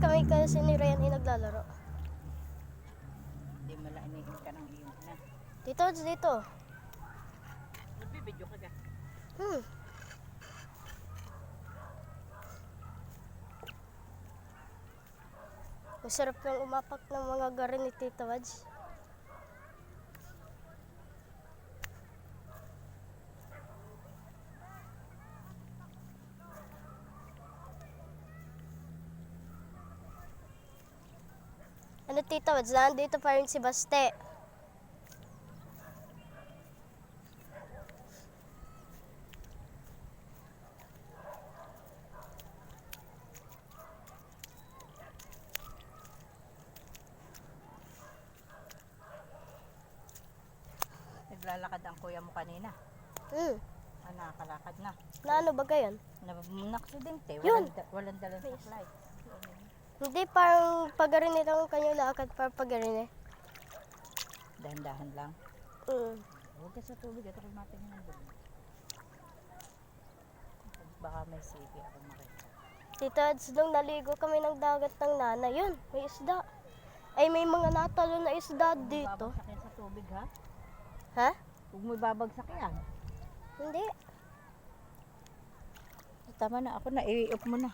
kami kasi ni Ryan ay naglalaro. Hindi malainin ka ng iyong na. Dito, dito. Nagbibidyo ka ga. Masarap ng umapak ng mga gari ni Tita Wads. Ano Tita Wads, nandito pa rin si Baste. Naglalakad ang kuya mo kanina. Nakakalakad na. Na ano ba gayon? Naksidente. Yun! Walang dalang supply. Hindi, parang pagarin lang kanyang lakad para pagarin eh. Dahan-dahan lang. Huwag ka sa tubig at rumating ng bulo. Baka may sige ako makita. Tita Wads, nung naligo kami ng dagat ng nanay, yun, may isda. Ay, may mga natalo na isda dito. Babagsak yan sa tubig ha? Ha? Huwag mo babagsak yan. Hindi. Tama na ako na, i-off mo na.